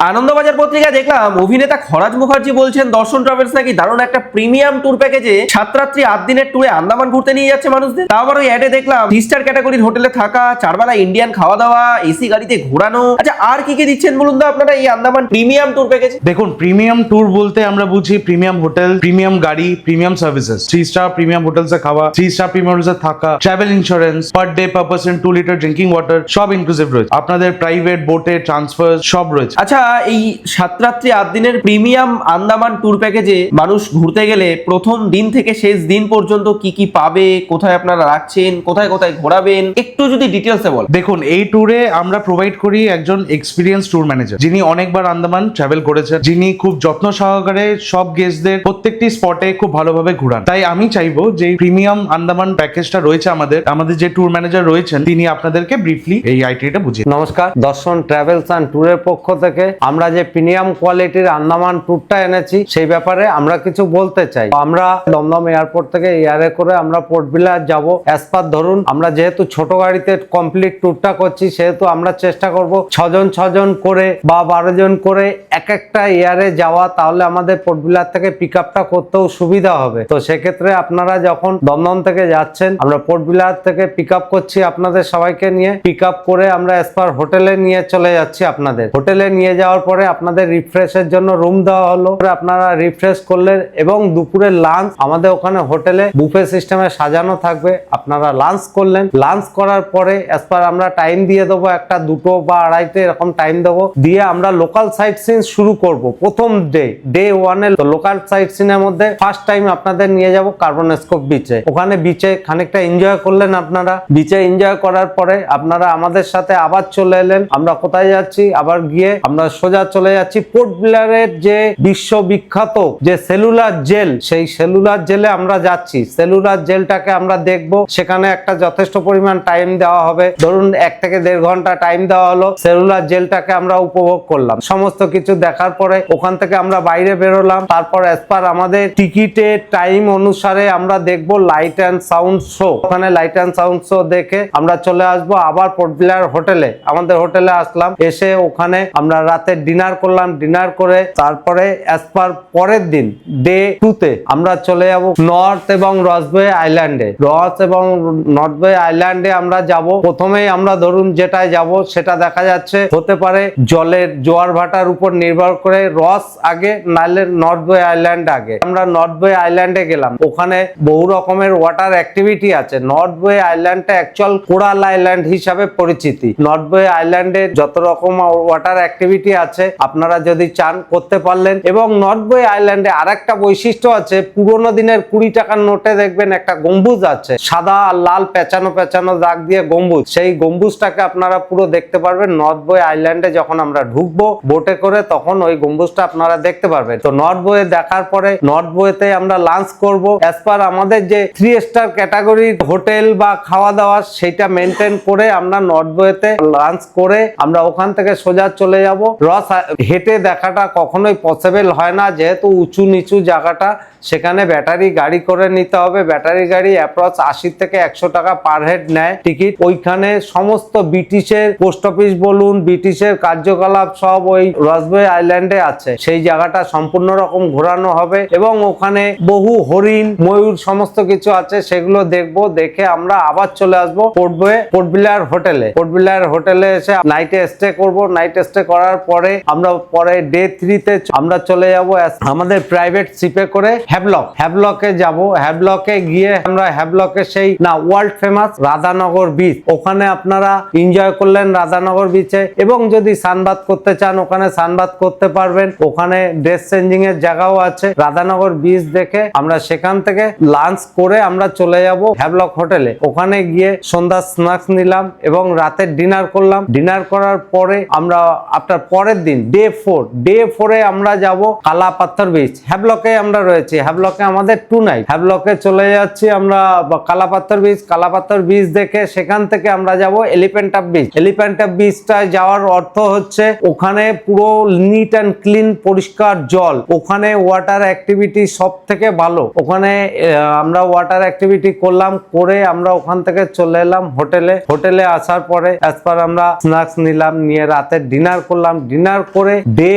আনন্দবাজার পত্রিকায় দেখলাম অভিনেতা খরাজ মুখার্জি বলছেন দর্শন ট্রাভেলস নাকি দারুণ একটা প্রিমিয়াম ট্যুর প্যাকেজে 7 রাত্রি 8 দিনের ট্যুরে আন্দামান ঘুরতে নিয়ে যাচ্ছে মানুষদের। তাও আবার ওই অ্যাডে দেখলাম 3 স্টার ক্যাটাগরির হোটেলে থাকা, 4 বেলা ইন্ডিয়ান খাওয়া দাওয়া, এসি গাড়িতে ঘোরানো। আচ্ছা, আর কি কি দিচ্ছেন বলুন তো আপনারা এই আন্দামান প্রিমিয়াম ট্যুর প্যাকেজে? দেখুন, প্রিমিয়াম ট্যুর বলতে আমরা বুঝি প্রিমিয়াম হোটেল, প্রিমিয়াম গাড়ি, প্রিমিয়াম সার্ভিসেস, 3 স্টার প্রিমিয়াম হোটেলসে খাওয়া, 3 স্টার প্রিমিয়াম হোটেলসে থাকা, travel insurance, per day per person 2 litre drinking water, সব ইনক্লুসিভ রয়েছে। আপনাদের প্রাইভেট বোটে ট্রান্সফার সব রয়েছে। আচ্ছা, এই 7 রাত্রি 8 দিনের প্রিমিয়াম আন্দামান ট্যুর প্যাকেজে মানুষ ঘুরতে গেলে প্রথম দিন থেকে শেষ দিন পর্যন্ত কি কি পাবে, কোথায় আপনারা রাখছেন, কোথায় কোথায় ঘোরাবেন, একটু যদি ডিটেলসে বল। দেখুন, এই ট্যুরে আমরা প্রোভাইড করি একজন এক্সপিরিয়েন্স ট্যুর ম্যানেজার, যিনি অনেকবার আন্দামান ট্রাভেল করেছেন, যিনি খুব যত্ন সহকারে সব গেস্টদের প্রত্যেকটি স্পটে খুব ভালোভাবে ঘুরান। তাই আমি চাইবো যে প্রিমিয়াম আন্দামান প্যাকেজটা রয়েছে আমাদের যে ট্যুর ম্যানেজার রয়েছেন তিনি আপনাদেরকে ব্রিফলি এই আইটিটা বুঝিয়ে। নমস্কার, দর্শন ট্রাভেলস অ্যান্ড ট্যুরের পক্ষ থেকে আমরা যে প্রিমিয়াম কোয়ালিটির আন্দামান ট্যুরটা এনেছি সেই ব্যাপারে আমরা কিছু বলতে চাই। আমরা দমদম এয়ারপোর্ট থেকে এয়ারে করে আমরা পোর্ট বিলাস যাব। অ্যাজ পার ধরুন, আমরা যেহেতু ছোট গাড়িতে কমপ্লিট ট্যুরটা করছি সেহেতু আমরা চেষ্টা করব 6 জন করে বা 12 জন করে এক একটা এয়ারে যাওয়া, তাহলে আমাদের পোর্ট বিলাস থেকে পিক আপটা করতেও সুবিধা হবে। তো সেক্ষেত্রে আপনারা যখন দমদম থেকে যাচ্ছেন, আমরা পোর্ট বিলাস থেকে পিক আপ করছি আপনাদের সবাইকে নিয়ে। পিক আপ করে আমরা অ্যাজ পার হোটেলে নিয়ে চলে যাচ্ছি। আপনাদের হোটেলে নিয়ে যাওয়ার পরে আপনাদের রিফ্রেশের জন্য রুম দেওয়া হলো, আপনারা রিফ্রেশ করলেন এবং দুপুরের লাঞ্চ আমাদের ওখানে হোটেলে বুফে সিস্টেমে সাজানো থাকবে। আপনারা লাঞ্চ করলেন, লাঞ্চ করার পরে অ্যাজ পার আমরা টাইম দিয়ে দেবো, একটা 2টো বা 2:30 এরকম টাইম দেবো, দিয়ে আমরা লোকাল সাইট সিন শুরু করব। প্রথম ডে 1 এ লোকাল সাইট সিনের মধ্যে ফার্স্ট টাইম আপনাদের নিয়ে যাব কার্বনস্কোপ বিচে। ওখানে বিচে খানিকটা এনজয় করলেন আপনারা। বিচে এনজয় করার পরে আপনারা আমাদের সাথে আবার চলে এলেন। আমরা কোথায় যাচ্ছি? আবার গিয়ে আমরা সোজা চলে যাচ্ছি পোর্ট ব্লেয়ারের যে বিশ্ববিখ্যাত যে সেলুলার জেল, সেই সেলুলার জেলে আমরা যাচ্ছি। সেলুলার জেলটাকে আমরা দেখব। সেখানে একটা যথেষ্ট পরিমাণ টাইম দেওয়া হবে, ধরুন 1 থেকে 1.5 ঘন্টা টাইম দেওয়া হলো। সেলুলার জেলটাকে আমরা উপভোগ করলাম। সমস্ত কিছু দেখার পরে ওখান থেকে আমরা বাইরে বেরোলাম। তারপর অ্যাজ পার আমাদের টিকিটের টাইম অনুসারে আমরা দেখব লাইট অ্যান্ড সাউন্ড শো। ওখানে লাইট অ্যান্ড সাউন্ড শো দেখে আমরা চলে আসবো আবার পোর্ট ব্লেয়ার হোটেলে। আমাদের হোটেলে আসলাম, এসে ওখানে আমরা রাতে ডিনার করলাম। ডিনার করে তারপরে অ্যাজ পার পরের দিন ডে 2 আমরা চলে যাব নর্থ এবং রসবে আইল্যান্ডে। এবং নর্থবে আইল্যান্ডে আমরা যাব। প্রথমেই আমরা ধরুন যেটায় যাব সেটা দেখা যাচ্ছে হতে পারে জলের জোয়ার ভাটার উপর নির্ভর করে রস আগে নাইলে নর্থবে আইল্যান্ড আগে। আমরা নর্থবে আইল্যান্ডে গেলাম, ওখানে বহু রকমের ওয়াটার অ্যাক্টিভিটি আছে। নর্থবে আইল্যান্ডটা অ্যাকচুয়াল কোরাল আইল্যান্ড হিসাবে পরিচিতি। নর্থবে আইল্যান্ডে যত রকম ওয়াটার অ্যাক্টিভিটি আছে আপনারা যদি চান করতে পারলেন। এবং নর্থবে আইল্যান্ডে আরেকটা বৈশিষ্ট্য আছে, পুরোনো দিনের 20 টাকার নোটে দেখবেন একটা গম্বুজ আছে, সাদা আর লাল পেঁচানো পেঁচানো দাগ দিয়ে গম্বুজ। সেই গম্বুজটাকে আপনারা পুরো দেখতে পারবেন নর্থবে আইল্যান্ডে যখন আমরা ঢুকবো বোটে করে, তখন ওই গম্বুজটা আপনারা দেখতে পারবেন। তো নর্থবে দেখার পরে নর্থবেতে আমরা লাঞ্চ করব। অ্যাজ পার আমাদের যে 3 স্টার ক্যাটাগরির হোটেল বা খাওয়া দাওয়া সেটা মেনটেন করে আমরা নর্থবেতে লাঞ্চ করে আমরা ওখান থেকে সোজা চলে যাব। হেঁটে দেখাটা কখনোই পসিবল হয় না, যেহেতু উঁচু নিচু জায়গাটা। সেখানে ব্যাটারি গাড়ি করে নিতে হবে। ব্যাটারি গাড়ি অ্যাপ্রক্স 80 থেকে 100 টাকা পার হেড নেয় টিকিট। ওইখানে সমস্ত ব্রিটিশের পোস্ট অফিস বলুন, ব্রিটিশের কার্যকলাপ সব ওই রসবে আইল্যান্ডে আছে। সেই জায়গাটা সম্পূর্ণ রকম ঘোরানো হবে এবং ওখানে বহু হরিণ, ময়ূর সমস্ত কিছু আছে, সেগুলো দেখবো। দেখে আমরা আবার চলে আসবো পোর্ট ব্লেয়ার হোটেলে। পোর্ট ব্লেয়ার হোটেলে এসে নাইটে স্টে করব। নাইট স্টে করার পরে আমরা পরে ডে 3 তে আমরা চলে যাব আমাদের প্রাইভেট শিপে করে হ্যাভলকে যাব। হ্যাভলকে গিয়ে আমরা হ্যাভলকে সেই ওয়ার্ল্ড ফেমাস রাধানগর বিচ, ওখানে আপনারা এনজয় করলেন রাধানগর বিচে। এবং যদি সানবাথ করতে চান ওখানে সানবাথ করতে পারবেন। ওখানে ড্রেস চেঞ্জিং এর জায়গাও আছে। রাধানগর বিচ দেখে আমরা সেখান থেকে লাঞ্চ করে আমরা চলে যাব হ্যাভলক হোটেলে। ওখানে গিয়ে সন্ধ্যা স্ন্যাক্স নিলাম এবং রাতে ডিনার করলাম। ডিনার করার পরে আমরা আপনার পরের দিন ডে 4 আমরা যাব কালাপাথর বিচ। হ্যাভলকে আমরা রয়েছি। হ্যাভলকে আমাদের 2 নাইট। হ্যাভলকে চলে যাচ্ছি আমরা কালাপাত্তর বিচ। কালাপাত্তর বিচ দেখে সেখান থেকে আমরা যাব এলিফ্যান্টা বিচ। এলিফ্যান্টা বিচটায় যাওয়ার অর্থ হচ্ছে ওখানে পুরো নিট অ্যান্ড ক্লিন, পরিষ্কার জল। ওখানে ওয়াটার অ্যাক্টিভিটি সব থেকে ভালো। ওখানে আমরা ওয়াটার অ্যাক্টিভিটি করলাম, করে আমরা ওখান থেকে চলে এলাম হোটেলে। হোটেলে আসার পরে অ্যাজ পার আমরা স্ন্যাক্স নিলাম, নিয়ে রাতে ডিনার করলাম। ডিনার করে ডে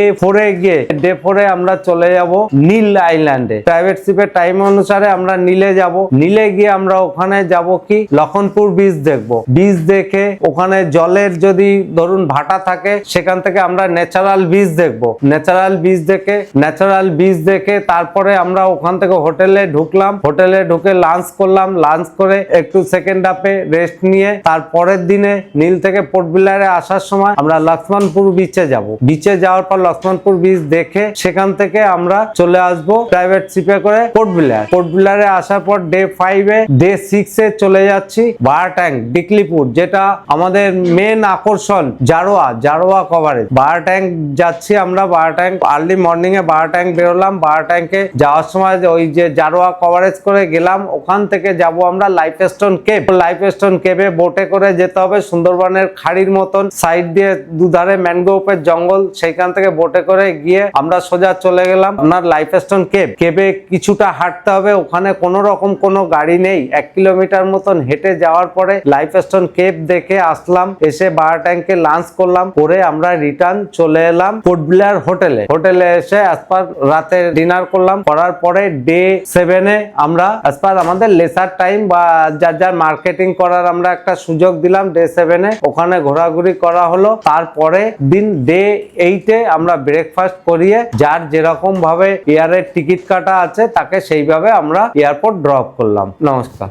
4 আমরা চলে যাব নীল আইল্যান্ডে। প্রাইভেট শিপের টাইম অনুসারে আমরা নীলে যাব। নীলে গিয়ে আমরা ওখানে যাব কি লক্ষণপুর বিচ দেখব। বিচ দেখে ওখানে জলের যদি ধরুন ভাটা থাকে সেখান থেকে আমরা ন্যাচারাল বিচ দেখব। ন্যাচারাল বিচ দেখে তারপরে আমরা ওখান থেকে হোটেলে ঢুকলাম। হোটেলে ঢুকে লাঞ্চ করলাম। লাঞ্চ করে একটু সেকেন্ড হাফে রেস্ট নিয়ে তারপরের দিনে নীল থেকে পোর্ট ব্লেয়ারে আসার সময় আমরা লক্ষ্মণপুর বিচে যাব। বিচে যাওয়ার পর লক্ষ্মণপুর বিচ দেখে সেখান থেকে আমরা চলে আসব প্রাইভেট শিপে করে পোর্ট ব্লেয়ার। পোর্ট ব্লেয়ারে আসার পর ডে 5-এ, ডে 6-এ চলে যাচ্ছি বারট্যাঙ্ক ডিকলিপুর, যেটা আমাদের মেন আকর্ষণ। জারোয়া কভারেজ বারট্যাঙ্ক যাচ্ছি আমরা। বারট্যাঙ্ক আর্লি মর্নিং এ বারট্যাঙ্ক বেরোলাম। বারট্যাঙ্কে যাওয়ার সময় ওই যে জারোয়া কভারেজ করে গেলাম। ওখান থেকে যাব আমরা লাইফস্টোন কেভ। লাইফস্টোন কেভে বোটে করে যেতে হবে, সুন্দরবনের খাড়ির মতন সাইড দিয়ে দুধারে ম্যানগ্রোভের জঙ্গল। সেইখান থেকে বোটে করে গিয়ে আমরা সোজা চলে গেলাম আপনার লাইফস্টোন কেভ। কেভে কিছুটা হাঁটতে হবে, ওখানে কোনো রকম কোনো গাড়ি নেই। 1 কিলোমিটার মতন হেঁটে যাওয়ার পরে লাইফস্টোন কেভ দেখে আসলাম। এসে বারট্যাঙ্কে লাঞ্চ করলাম, করে আমরা রিটার্ন চলে এলাম পোর্ট ব্লেয়ার হোটেলে। হোটেলে এসে অ্যাজ পার রাতে ডিনার করলাম। করার পরে ডে 7-এ আমরা অ্যাজ পার আমাদের লেসার টাইম বা যার মার্কেটিং করার আমরা একটা সুযোগ দিলাম। ডে 7-এ ওখানে ঘোরাঘুরি করা হলো। তারপরে দিন ডে 8-এ আমরা ব্রেকফাস্ট করিয়ে যার যেরকম ভাবে এয়ারের টিকিট কাটা আছে তাকে সেইভাবে আমরা এয়ারপোর্ট ড্রপ করলাম। নমস্কার।